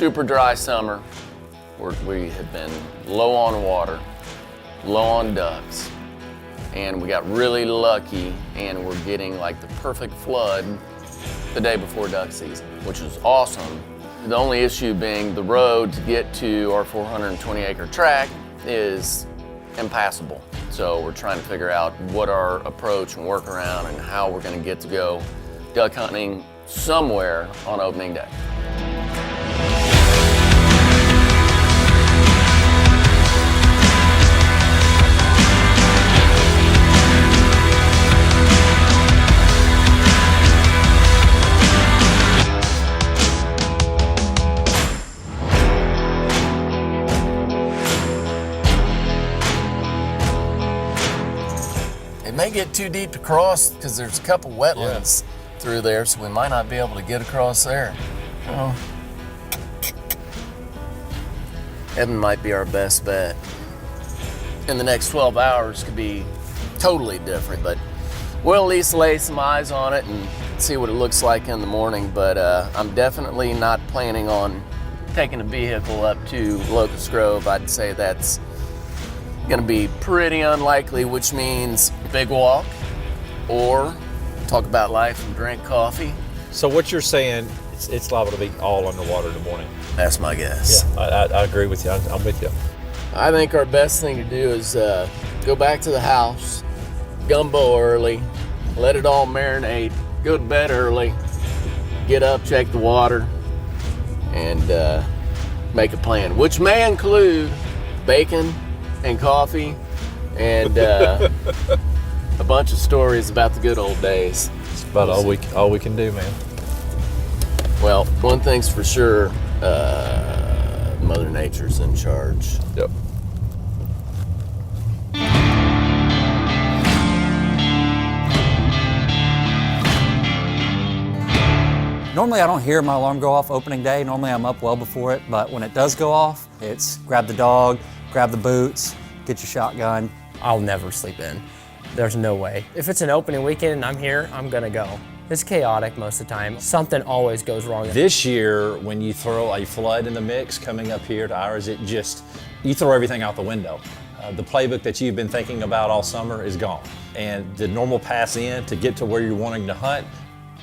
super dry summer. We have been low on water, low on ducks, and we got really lucky and we're getting like the perfect flood the day before duck season, which is awesome. The only issue being the road to get to our 420-acre tract is impassable. So we're trying to figure out what our approach and workaround and how we're going to get to go duck hunting somewhere on opening day. It may get too deep to cross because there's a couple wetlands through there, so we might not be able to get across there. Oh. Evan might be our best bet. In the next 12 hours could be totally different, but we'll at least lay some eyes on it and see what it looks like in the morning. But I'm definitely not planning on taking a vehicle up to Locust Grove. I'd say that's gonna be pretty unlikely, which means big walk or talk about life and drink coffee. So what you're saying, it's liable to be all underwater in the morning. That's my guess. Yeah, I agree with you. I'm with you. I think our best thing to do is go back to the house, gumbo early, let it all marinate, go to bed early, get up, check the water, and make a plan, which may include bacon and coffee and a bunch of stories about the good old days. It's about all we can do, man. Well, one thing's for sure, Mother Nature's in charge. Yep. Normally I don't hear my alarm go off opening day. Normally I'm up well before it, but when it does go off, it's grab the dog, grab the boots, get your shotgun. I'll never sleep in. There's no way. If it's an opening weekend and I'm here, I'm gonna go. It's chaotic most of the time. Something always goes wrong. This year, when you throw a flood in the mix coming up here to ours, you throw everything out the window. The playbook that you've been thinking about all summer is gone. And the normal pass in to get to where you're wanting to hunt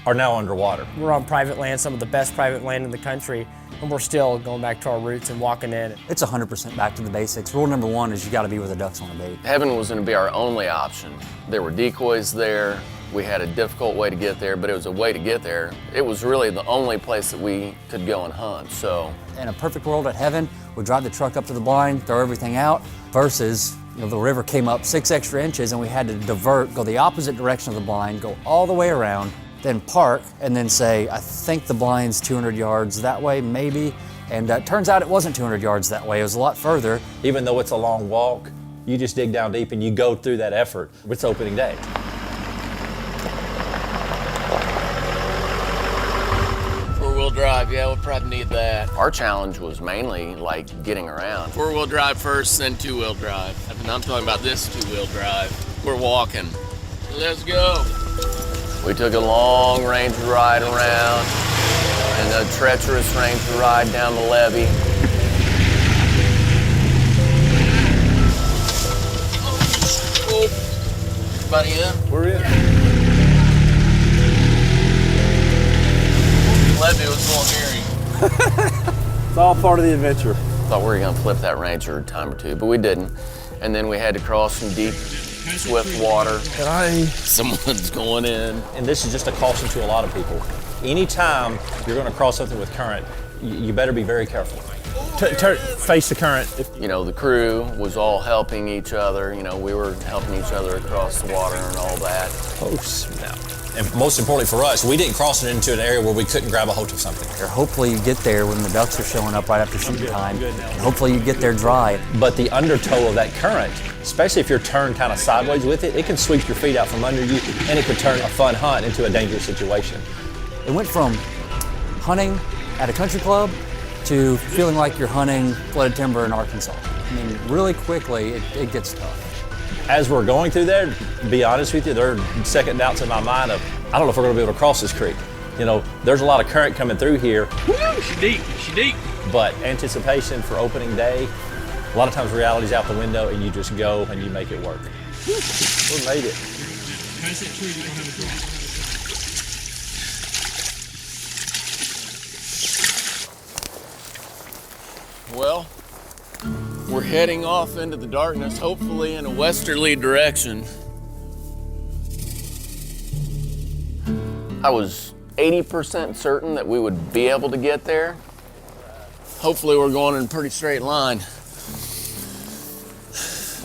are now underwater. We're on private land, some of the best private land in the country, and we're still going back to our roots and walking in. It's 100% back to the basics. Rule number one is you gotta be where the ducks wanna be. Heaven was gonna be our only option. There were decoys there. We had a difficult way to get there, but it was a way to get there. It was really the only place that we could go and hunt, so. In a perfect world at Heaven, we drive the truck up to the blind, throw everything out, versus the river came up 6 extra inches and we had to divert, go the opposite direction of the blind, go all the way around, then park, and then say, I think the blind's 200 yards that way, maybe. And it turns out it wasn't 200 yards that way, it was a lot further. Even though it's a long walk, you just dig down deep and you go through that effort. It's opening day. Four-wheel drive, yeah, we'll probably need that. Our challenge was mainly like getting around. Four-wheel drive first, then two-wheel drive. And I'm talking about this two-wheel drive. We're walking. Let's go. We took a long range ride around and a treacherous range ride down the levee. Everybody in? We're in. Levee was a little hairy. It's all part of the adventure. Thought we were gonna flip that Ranger a time or two, but we didn't. And then we had to cross some deep, swift water. Someone's going in. And this is just a caution to a lot of people. Anytime you're gonna cross something with current, you better be very careful. Face the current. You know, the crew was all helping each other. You know, we were helping each other across the water and all that. Oh, snap. And most importantly for us, we didn't cross it into an area where we couldn't grab a hold of something. Or hopefully you get there when the ducks are showing up right after shooting time. And hopefully you get there dry. But the undertow of that current, especially if you're turned kind of sideways with it, it can sweep your feet out from under you and it could turn a fun hunt into a dangerous situation. It went from hunting at a country club to feeling like you're hunting flooded timber in Arkansas. I mean, really quickly, it gets tough. As we're going through there, to be honest with you, there are second doubts in my mind of, I don't know if we're gonna be able to cross this creek. You know, there's a lot of current coming through here. Woo, she deep, she deep. But anticipation for opening day, a lot of times reality's out the window and you just go and you make it work. We made it. Pass that tree, you're gonna have a drop. Well, we're heading off into the darkness, hopefully in a westerly direction. I was 80% certain that we would be able to get there. Hopefully we're going in a pretty straight line. I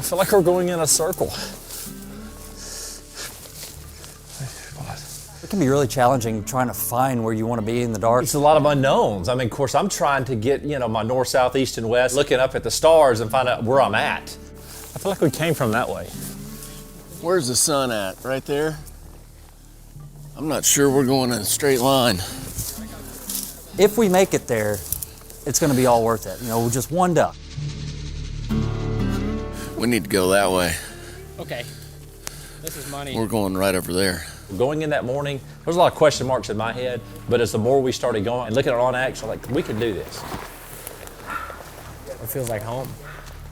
feel like we're going in a circle. It can be really challenging trying to find where you want to be in the dark. It's a lot of unknowns. I mean, of course, I'm trying to get, my north, south, east, and west, looking up at the stars and find out where I'm at. I feel like we came from that way. Where's the sun at? Right there? I'm not sure we're going in a straight line. If we make it there, it's going to be all worth it. Just one duck. We need to go that way. Okay, this is money. We're going right over there. Going in that morning, there's a lot of question marks in my head, but as the more we started going and looking at it on action, like, we can do this. It feels like home.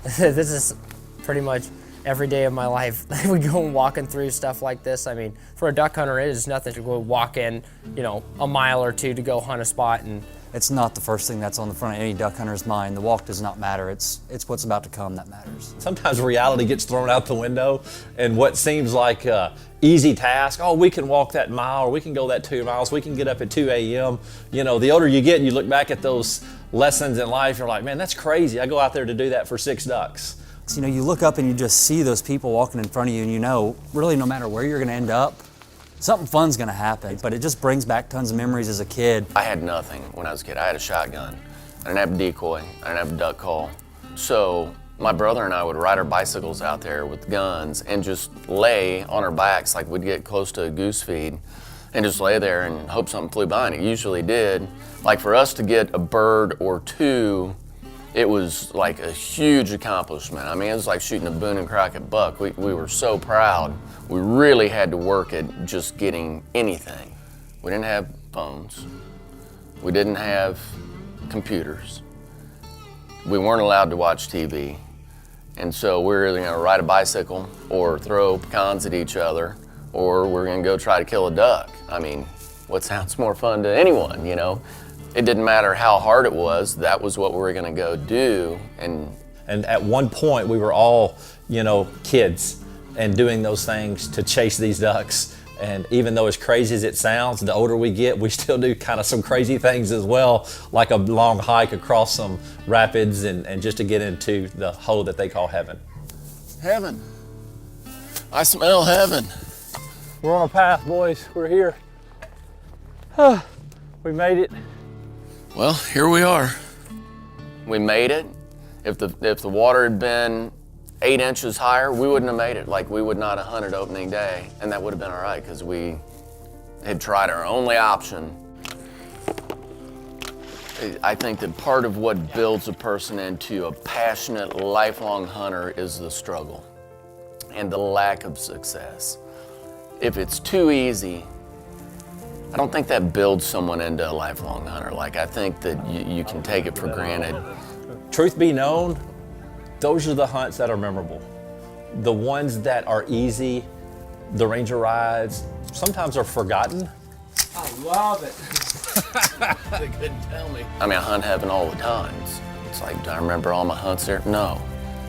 This is pretty much every day of my life. We go walking through stuff like this. I mean, for a duck hunter, it is nothing to go walk in, a mile or two to go hunt a spot. And It's not the first thing that's on the front of any duck hunter's mind. The walk does not matter. It's what's about to come that matters. Sometimes reality gets thrown out the window, and what seems like an easy task, we can walk that mile, or we can go that 2 miles, we can get up at 2 a.m. The older you get and you look back at those lessons in life, you're like, man, that's crazy. I go out there to do that for 6 ducks. So, you look up and you just see those people walking in front of you, and really no matter where you're going to end up, something fun's going to happen. But it just brings back tons of memories as a kid. I had nothing when I was a kid. I had a shotgun. I didn't have a decoy. I didn't have a duck call. So my brother and I would ride our bicycles out there with guns and just lay on our backs like we'd get close to a goose feed and just lay there and hope something flew by, and it usually did. Like, for us to get a bird or two, it was like a huge accomplishment. I mean, it was like shooting a Boone and Crockett buck. We were so proud. We really had to work at just getting anything. We didn't have phones. We didn't have computers. We weren't allowed to watch TV. And so we're either gonna ride a bicycle or throw pecans at each other, or we're gonna go try to kill a duck. I mean, what sounds more fun to anyone, It didn't matter how hard it was, that was what we were gonna go do. And at one point, we were all, kids and doing those things to chase these ducks. And even though as crazy as it sounds, the older we get, we still do kind of some crazy things as well, like a long hike across some rapids and just to get into the hole that they call heaven. heaven. I smell heaven. We're on a path, boys. We're here. We made it. Well, here we are. We made it. If the water had been 8 inches higher, we wouldn't have made it. Like, we would not have hunted opening day, and that would have been all right because we had tried our only option. I think that part of what builds a person into a passionate, lifelong hunter is the struggle and the lack of success. If it's too easy, I don't think that builds someone into a lifelong hunter. Like, I think that you can take it for granted. Truth be known, those are the hunts that are memorable. The ones that are easy, the ranger rides, sometimes are forgotten. I love it. They couldn't tell me. I mean, I hunt heaven all the time. It's like, do I remember all my hunts there? No.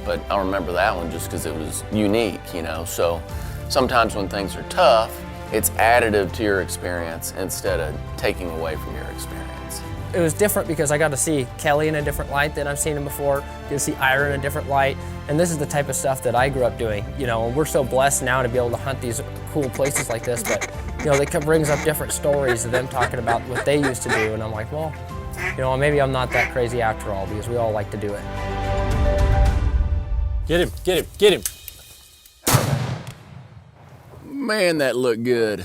But I remember that one just because it was unique, So sometimes when things are tough, it's additive to your experience instead of taking away from your experience. it was different because I got to see Kelly in a different light than I've seen him before, get to see Ira in a different light, and this is the type of stuff that I grew up doing, and we're so blessed now to be able to hunt these cool places like this, but it brings up different stories of them talking about what they used to do, and I'm like, well, maybe I'm not that crazy after all, because we all like to do it. Get him, get him, get him. Man, that looked good.